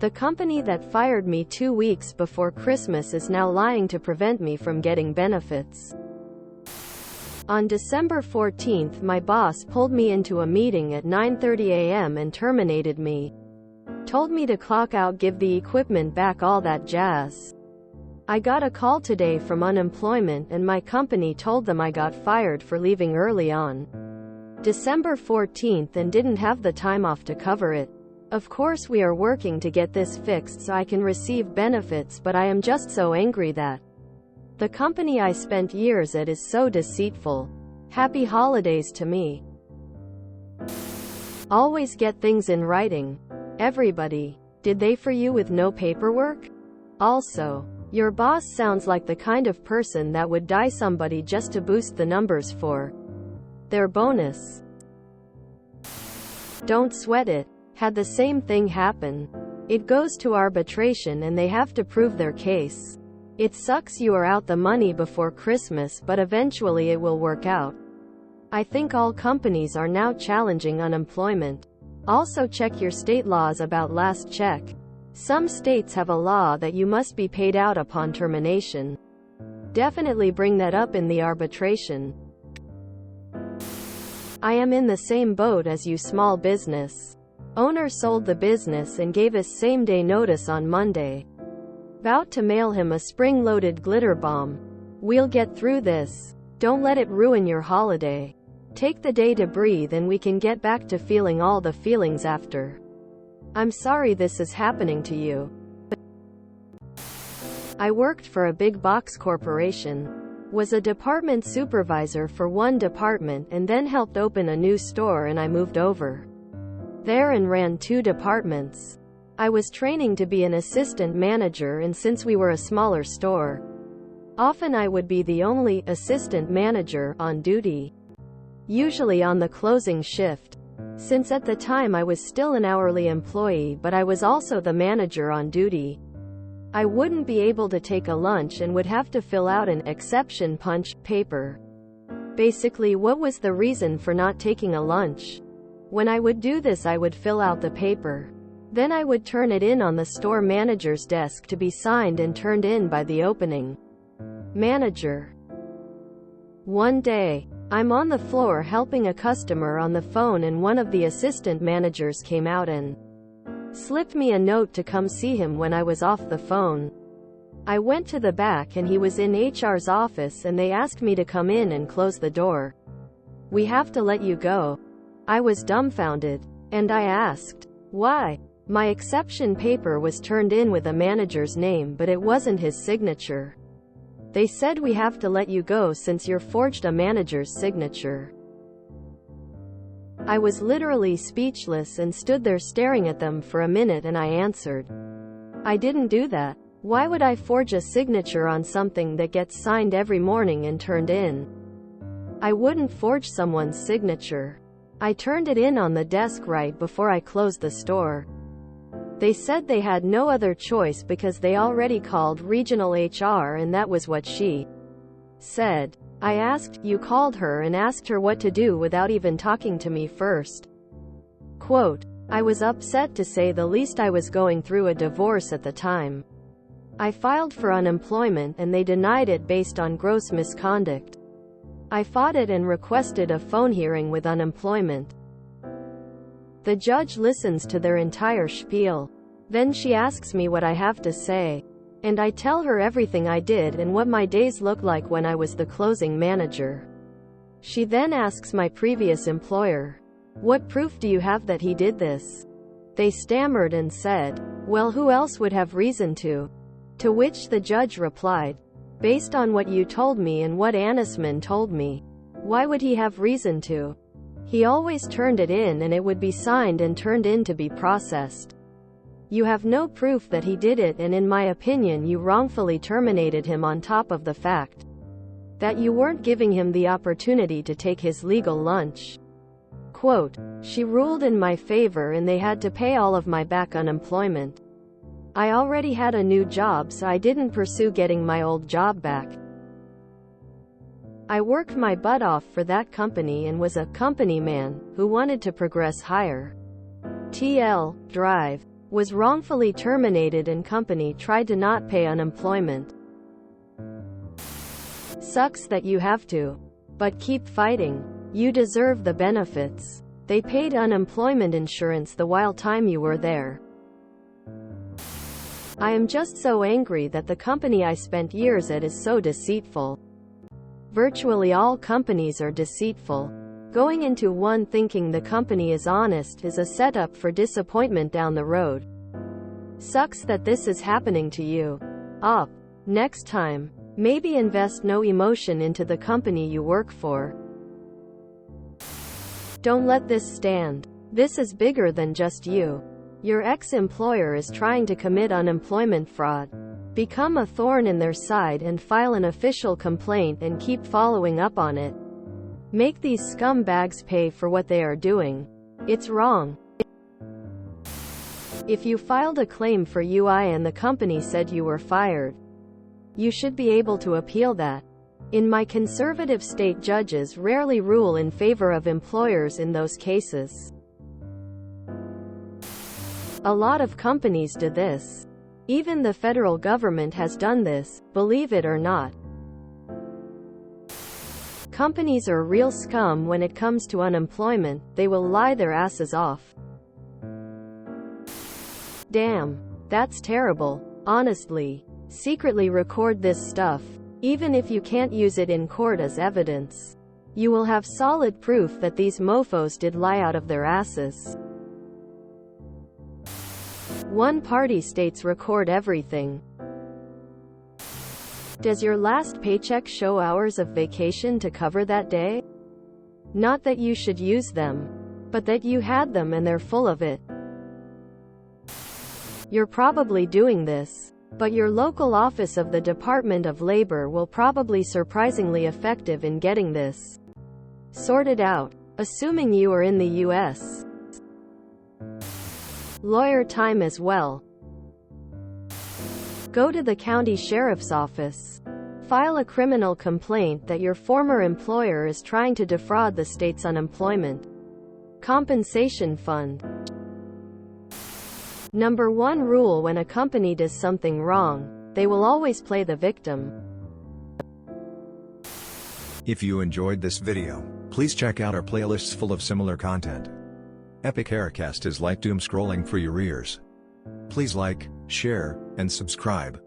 The company that fired me 2 weeks before Christmas is now lying to prevent me from getting benefits. On December 14th, my boss pulled me into a meeting at 9:30 a.m. and terminated me. Told me to clock out, give the equipment back, all that jazz. I got a call today from unemployment and my company told them I got fired for leaving early on December 14th and didn't have the time off to cover it. Of course we are working to get this fixed so I can receive benefits, but I am just so angry that the company I spent years at is so deceitful. Happy holidays to me. Always get things in writing. Everybody. Did they for you with no paperwork? Also, your boss sounds like the kind of person that would die somebody just to boost the numbers for their bonus. Don't sweat it. Had the same thing happen. It goes to arbitration and they have to prove their case. It sucks you are out the money before Christmas, but eventually it will work out. I think all companies are now challenging unemployment. Also check your state laws about last check. Some states have a law that you must be paid out upon termination. Definitely bring that up in the arbitration. I am in the same boat as you, small business owner sold the business and gave us same-day notice on Monday. About to mail him a spring-loaded glitter bomb. We'll get through this. Don't let it ruin your holiday. Take the day to breathe and we can get back to feeling all the feelings after. I'm sorry this is happening to you. I worked for a big box corporation. Was a department supervisor for one department and then helped open a new store, and I moved over there and ran 2 departments. I was training to be an assistant manager, and since we were a smaller store, often I would be the only assistant manager on duty, usually on the closing shift. Since at the time I was still an hourly employee, but I was also the manager on duty, I wouldn't be able to take a lunch and would have to fill out an exception punch paper. Basically, what was the reason for not taking a lunch? When I would do this, I would fill out the paper. Then I would turn it in on the store manager's desk to be signed and turned in by the opening manager. One day, I'm on the floor helping a customer on the phone, and one of the assistant managers came out and slipped me a note to come see him when I was off the phone. I went to the back and he was in HR's office and they asked me to come in and close the door. We have to let you go. I was dumbfounded. And I asked, why? My exception paper was turned in with a manager's name, but it wasn't his signature. They said we have to let you go since you forged a manager's signature. I was literally speechless and stood there staring at them for a minute, and I answered, I didn't do that. Why would I forge a signature on something that gets signed every morning and turned in? I wouldn't forge someone's signature. I turned it in on the desk right before I closed the store. They said they had no other choice because they already called regional HR, and that was what she said. I asked, you called her and asked her what to do without even talking to me first? Quote, I was upset to say the least. I was going through a divorce at the time. I filed for unemployment and they denied it based on gross misconduct. I fought it and requested a phone hearing with unemployment. The judge listens to their entire spiel. Then she asks me what I have to say. And I tell her everything I did and what my days looked like when I was the closing manager. She then asks my previous employer, what proof do you have that he did this? They stammered and said, well, who else would have reason to? To which the judge replied, based on what you told me and what Anisman told me, why would he have reason to? He always turned it in and it would be signed and turned in to be processed. You have no proof that he did it, and in my opinion you wrongfully terminated him on top of the fact that you weren't giving him the opportunity to take his legal lunch. Quote, she ruled in my favor and they had to pay all of my back unemployment. I already had a new job, so I didn't pursue getting my old job back. I worked my butt off for that company and was a company man who wanted to progress higher. TL, drive. Was wrongfully terminated and company tried to not pay unemployment. Sucks that you have to. But keep fighting. You deserve the benefits. They paid unemployment insurance the while time you were there. I am just so angry that the company I spent years at is so deceitful. Virtually all companies are deceitful. Going into one thinking the company is honest is a setup for disappointment down the road. Sucks that this is happening to you. Next time, maybe invest no emotion into the company you work for. Don't let this stand. This is bigger than just you. Your ex-employer is trying to commit unemployment fraud. Become a thorn in their side and file an official complaint and keep following up on it. Make these scumbags pay for what they are doing. It's wrong. If you filed a claim for UI and the company said you were fired, you should be able to appeal that. In my conservative state, judges rarely rule in favor of employers in those cases. A lot of companies do this. Even the federal government has done this, believe it or not. Companies are real scum when it comes to unemployment. They will lie their asses off. Damn, that's terrible. Honestly, secretly record this stuff. Even if you can't use it in court as evidence, you will have solid proof that these mofos did lie out of their asses. One-party states record everything. Does your last paycheck show hours of vacation to cover that day? Not that you should use them, but that you had them and they're full of it. You're probably doing this, but your local office of the Department of Labor will probably surprisingly effective in getting this sorted out, assuming you are in the U.S. Lawyer time as well. Go to the county sheriff's office. File a criminal complaint that your former employer is trying to defraud the state's unemployment compensation fund. Number 1 rule: when a company does something wrong, they will always play the victim. If you enjoyed this video, please check out our playlists full of similar content. Epic Haircast is like doom scrolling for your ears. Please like, share, and subscribe.